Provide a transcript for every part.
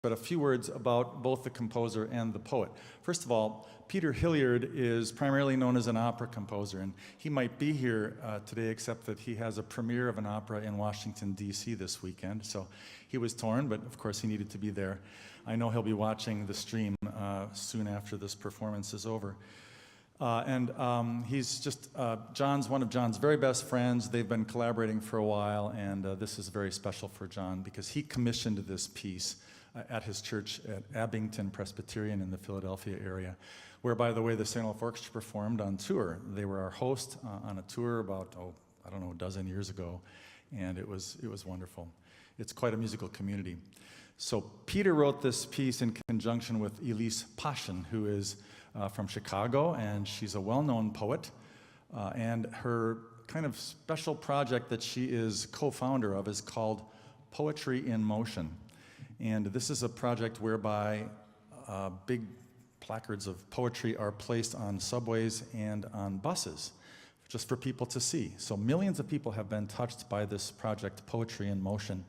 but a few words about both the composer and the poet. First of all, Peter Hilliard is primarily known as an opera composer, and he might be here today except that he has a premiere of an opera in Washington, D.C. this weekend, so he was torn, but of course he needed to be there. I know he'll be watching the stream soon after this performance is over. He's just one of John's very best friends. They've been collaborating for a while, and this is very special for John because he commissioned this piece at his church at Abington Presbyterian in the Philadelphia area, where, by the way, the St. Olaf Orchestra performed on tour. They were our host on a tour about, I don't know, a dozen years ago, and it was wonderful. It's quite a musical community. So Peter wrote this piece in conjunction with Elise Paschen, who is from Chicago, and she's a well-known poet, and her kind of special project that she is co-founder of is called Poetry in Motion. And this is a project whereby big placards of poetry are placed on subways and on buses, just for people to see. So millions of people have been touched by this project, Poetry in Motion.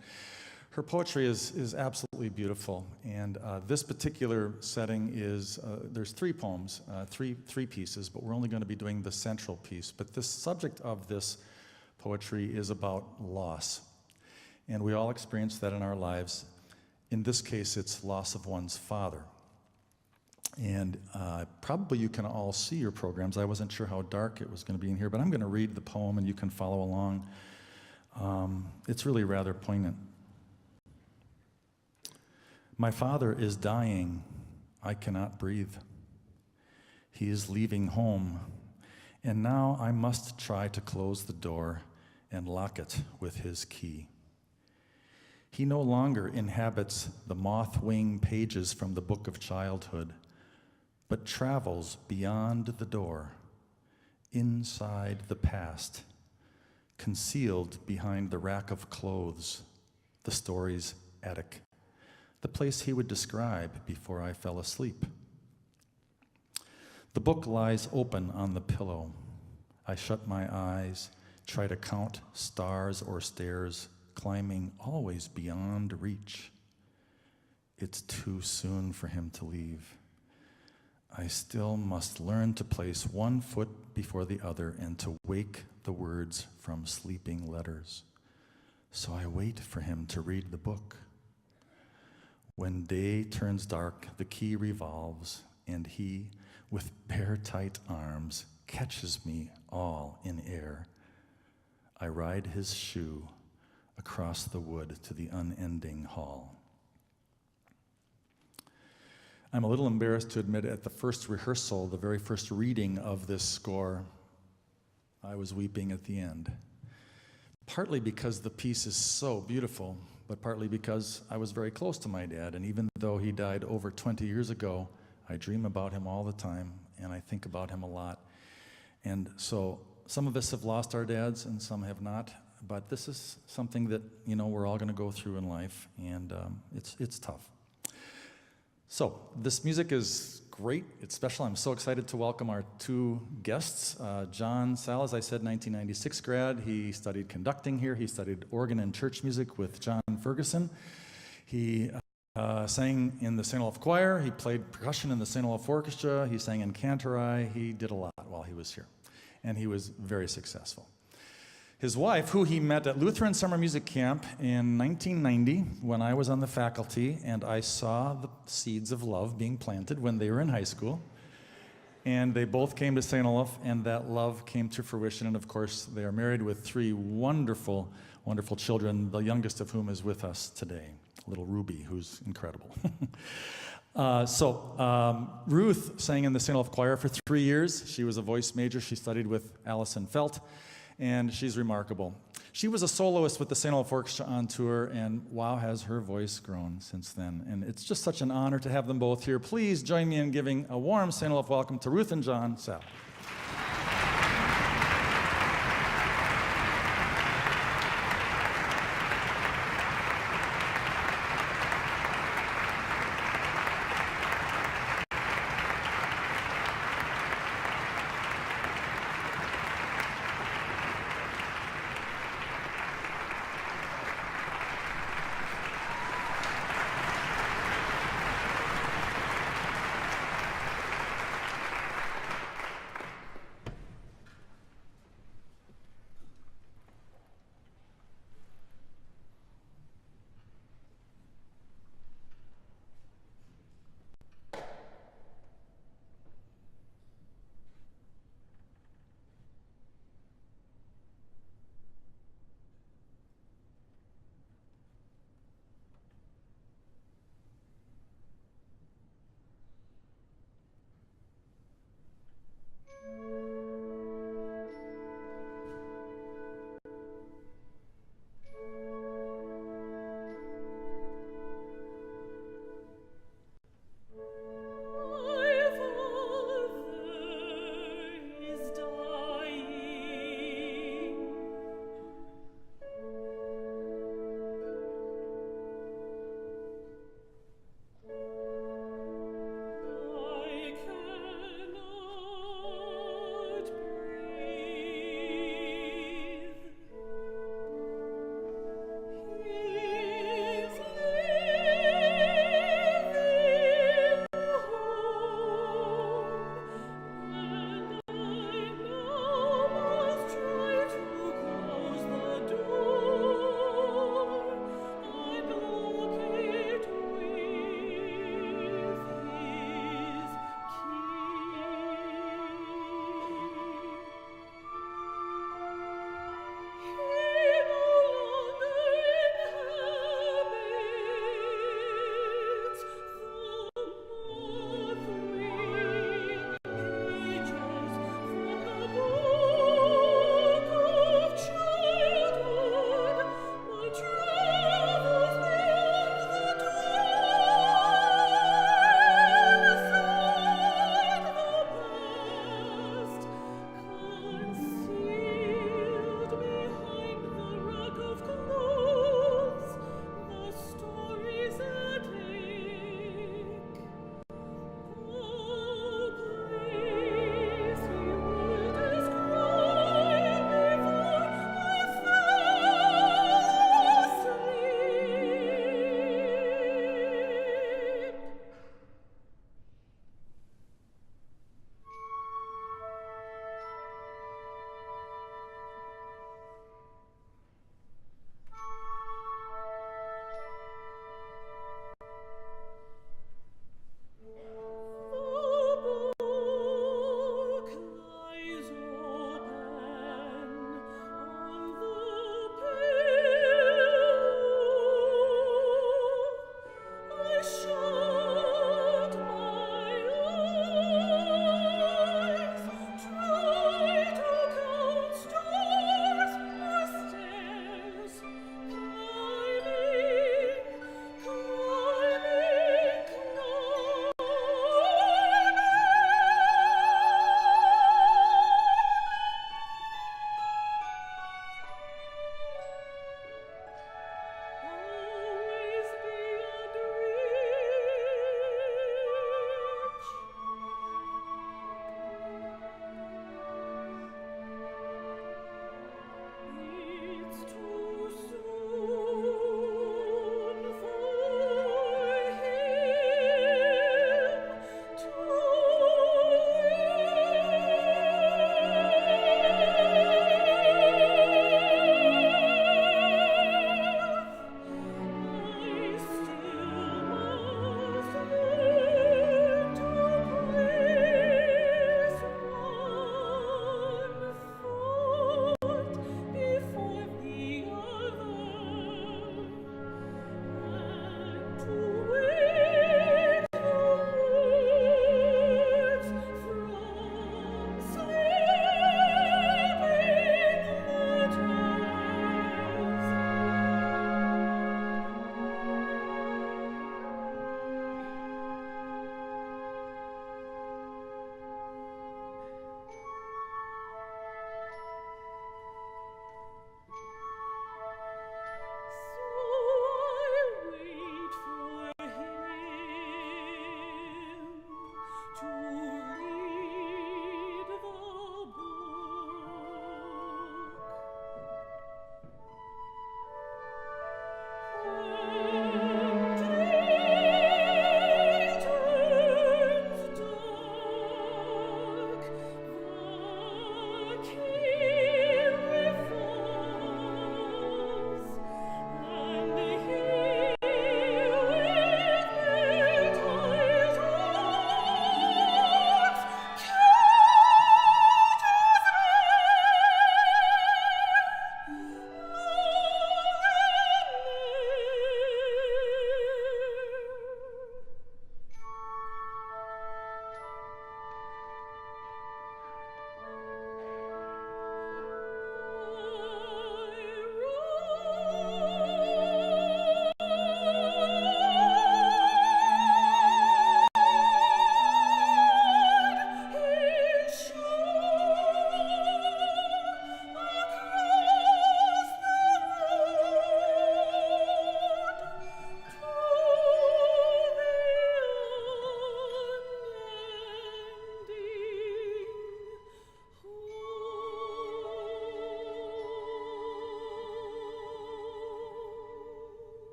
Her poetry is absolutely beautiful, and this particular setting is, there's three poems, three pieces, but we're only going to be doing the central piece. But the subject of this poetry is about loss, and we all experience that in our lives. In this case, it's loss of one's father. And probably you can all see your programs. I wasn't sure how dark it was going to be in here, but I'm going to read the poem and you can follow along. It's really rather poignant. My father is dying. I cannot breathe. He is leaving home, and now I must try to close the door and lock it with his key. He no longer inhabits the moth-wing pages from the book of childhood, but travels beyond the door, inside the past, concealed behind the rack of clothes, the story's attic, the place he would describe before I fell asleep. The book lies open on the pillow. I shut my eyes, try to count stars or stairs, climbing always beyond reach. It's too soon for him to leave. I still must learn to place one foot before the other and to wake the words from sleeping letters. So I wait for him to read the book. When day turns dark, the key revolves, and he, with bare tight arms, catches me all in air. I ride his shoe across the wood to the unending hall. I'm a little embarrassed to admit at the first rehearsal, the very first reading of this score, I was weeping at the end. Partly because the piece is so beautiful, but partly because I was very close to my dad, and even though he died over 20 years ago, I dream about him all the time, and I think about him a lot. And so some of us have lost our dads, and some have not. But this is something that, you know, we're all going to go through in life, and it's tough. So this music is great. It's special. I'm so excited to welcome our two guests. John Sall, as I said, 1996 grad. He studied conducting here. He studied organ and church music with John Ferguson. He sang in the St. Olaf Choir. He played percussion in the St. Olaf Orchestra. He sang in Cantorai. He did a lot while he was here, and he was very successful. His wife, who he met at Lutheran Summer Music Camp in 1990 when I was on the faculty, and I saw the seeds of love being planted when they were in high school. And they both came to St. Olaf, and that love came to fruition. And of course, they are married with three wonderful, wonderful children, the youngest of whom is with us today, little Ruby, who's incredible. Ruth sang in the St. Olaf Choir for 3 years. She was a voice major. She studied with Allison Felt, and she's remarkable. She was a soloist with the St. Olaf Orchestra on tour, and wow, has her voice grown since then. And it's just such an honor to have them both here. Please join me in giving a warm St. Olaf welcome to Ruth and John Sall.